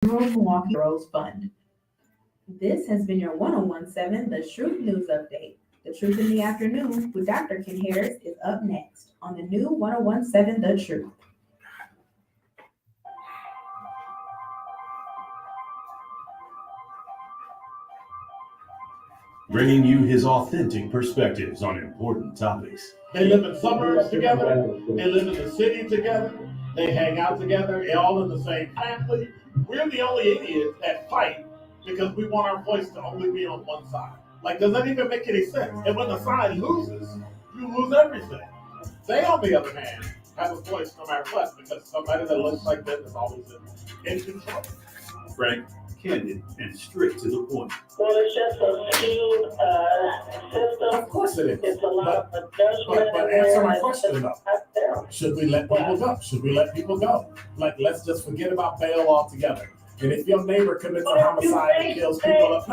Milwaukee Rose Fund. This has been your 1017 The Truth News Update. The Truth in the Afternoon with Dr. Ken Harris is up next on the new 1017 The Truth. Bringing you his authentic perspectives on important topics. They live in suburbs together. They live in the city together. They hang out together. They're all in the same family. We're the only idiots that fight because we want our voice to only be on one side. Like, does that even make any sense? And when the side loses, you lose everything. They, on the other hand, have a voice no matter what because somebody that looks like them is always in control. Frank, candid, and straight to the point. Well, it's just a skewed system. Of course it is. It's a lot of adjustment. But answer my question though. Should we let people go? Should we let people go? Like, let's just forget about bail altogether. And if your neighbor commits a homicide and kills people,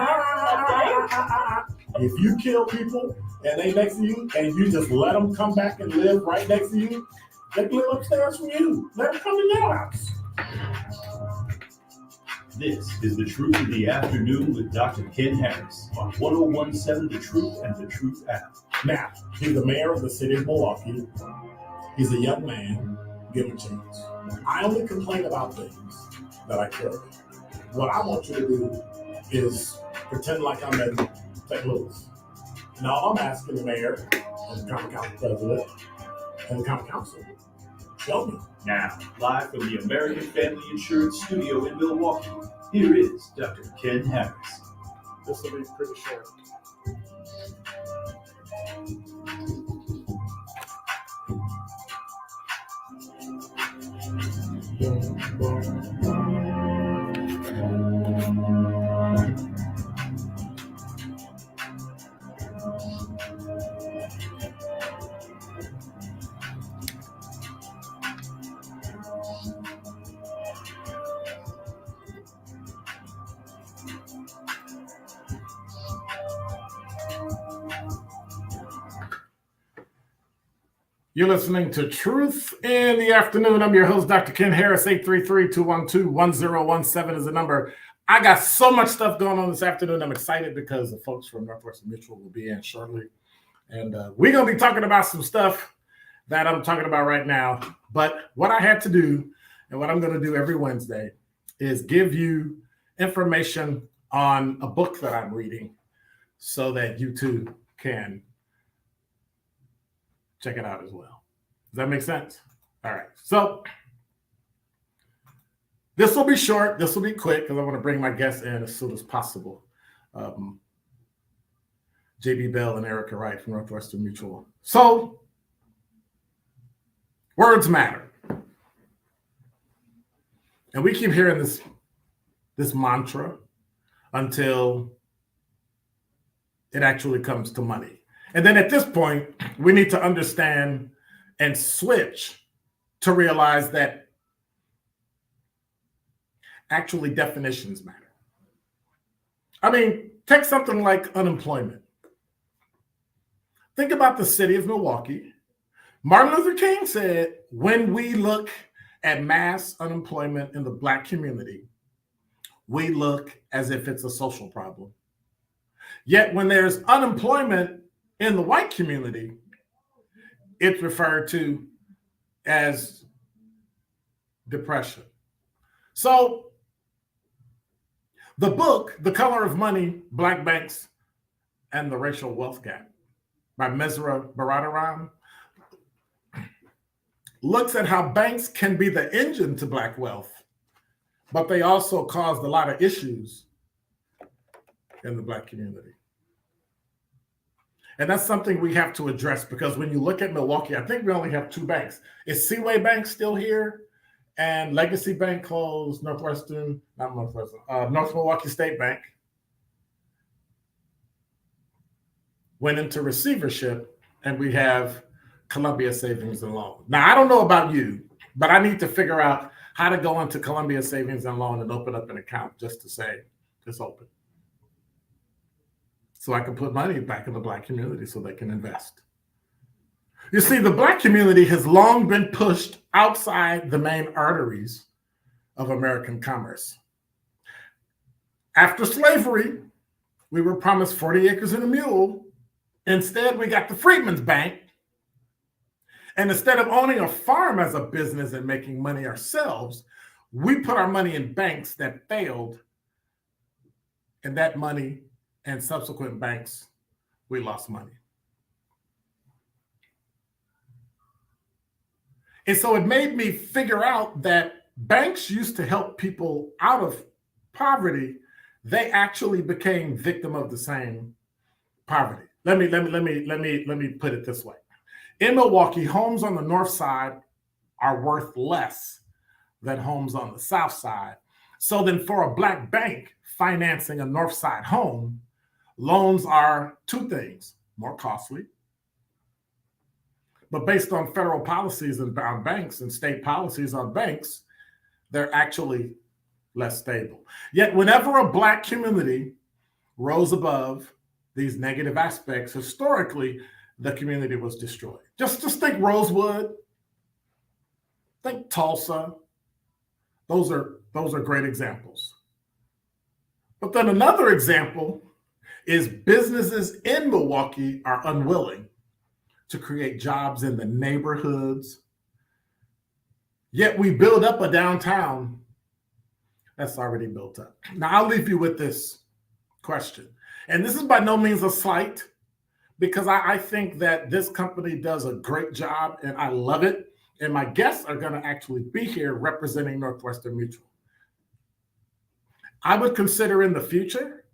if you kill people and they next to you and you just let them come back and live right next to you, they live upstairs from you. Let them come to your house. This is The Truth in the Afternoon with Dr. Ken Harris on 1017 The Truth and The Truth app. Now, he's the mayor of the city of Milwaukee. He's a young man. Give him a chance. I only complain about things that I care about. What I want you to do is pretend like I'm in St. Louis. Now, I'm asking the mayor and the common council president and the common council, show me. Now, live from the American Family Insurance Studio in Milwaukee, here is Dr. Ken Harris. This will be pretty short. You're listening to Truth in the Afternoon. I'm your host, Dr. Ken Harris. 833-212-1017 is the number. I got so much stuff going on this afternoon. I'm excited because the folks from Northwestern Mutual will be in shortly. And we're going to be talking about some stuff that I'm talking about right now. But what I had to do and what I'm going to do every Wednesday is give you information on a book that I'm reading so that you too can check it out as well. Does that make sense? All right. So this will be short. This will be quick because I want to bring my guests in as soon as possible. JB Bell and Erica Wright from Northwestern Mutual. So words matter. And we keep hearing this mantra until it actually comes to money. And then at this point, we need to understand and switch to realize that actually definitions matter. I mean, take something like unemployment. Think about the city of Milwaukee. Martin Luther King said, when we look at mass unemployment in the Black community, we look as if it's a social problem. Yet when there's unemployment in the white community, it's referred to as depression. So the book, The Color of Money, Black Banks and the Racial Wealth Gap by Mesra Baradaran looks at how banks can be the engine to Black wealth, but they also caused a lot of issues in the Black community. And that's something we have to address because when you look at Milwaukee, I think we only have two banks. Is Seaway Bank still here? And Legacy Bank closed. North Milwaukee State Bank went into receivership, and we have Columbia Savings and Loan. Now, I don't know about you, but I need to figure out how to go into Columbia Savings and Loan and open up an account just to say it's open, so I can put money back in the Black community so they can invest. You see, the Black community has long been pushed outside the main arteries of American commerce. After slavery, we were promised 40 acres and a mule. Instead, we got the Freedmen's Bank. And instead of owning a farm as a business and making money ourselves, we put our money in banks that failed. And that money and subsequent banks, we lost money. And so it made me figure out that banks used to help people out of poverty. They actually became victim of the same poverty. Let me put it this way. In Milwaukee, homes on the north side are worth less than homes on the south side. So then for a black bank financing a north side home, loans are two things: more costly, but based on federal policies on banks and state policies on banks, they're actually less stable. Yet whenever a black community rose above these negative aspects, historically, the community was destroyed. Just think Rosewood, think Tulsa. Those are great examples. But then another example is businesses in Milwaukee are unwilling to create jobs in the neighborhoods. Yet we build up a downtown that's already built up. Now, I'll leave you with this question. And this is by no means a slight, because I think that this company does a great job and I love it. And my guests are going to actually be here representing Northwestern Mutual. I would consider in the future,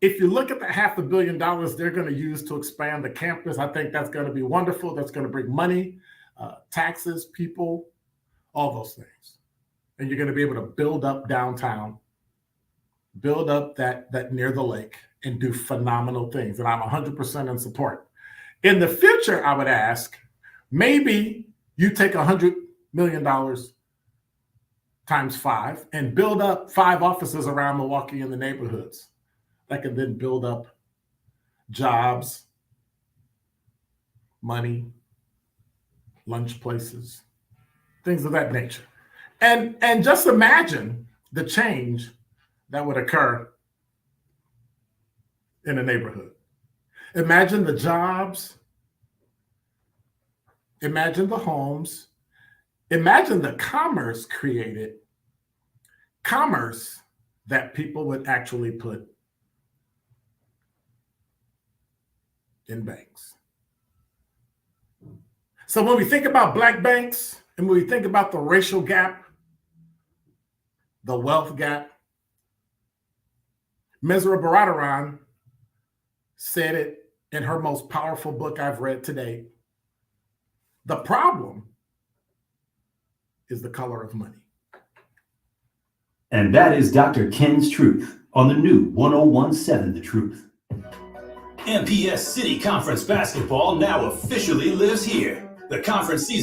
if you look at the $500 million they're going to use to expand the campus, I think that's going to be wonderful. That's going to bring money, taxes, people, all those things. And you're going to be able to build up downtown, build up that near the lake, and do phenomenal things. And I'm 100% in support. In the future, I would ask, maybe you take $100 million times 5 and build up 5 offices around Milwaukee in the neighborhoods that can then build up jobs, money, lunch places, things of that nature. And just imagine the change that would occur in a neighborhood. Imagine the jobs, imagine the homes, imagine the commerce created, commerce that people would actually put in banks. So when we think about black banks and when we think about the racial gap, the wealth gap, Mesra Baradaran said it in her most powerful book I've read today. The problem is the color of money. And that is Dr. Ken's Truth on the new 101.7 The Truth. MPS City Conference basketball now officially lives here. The conference season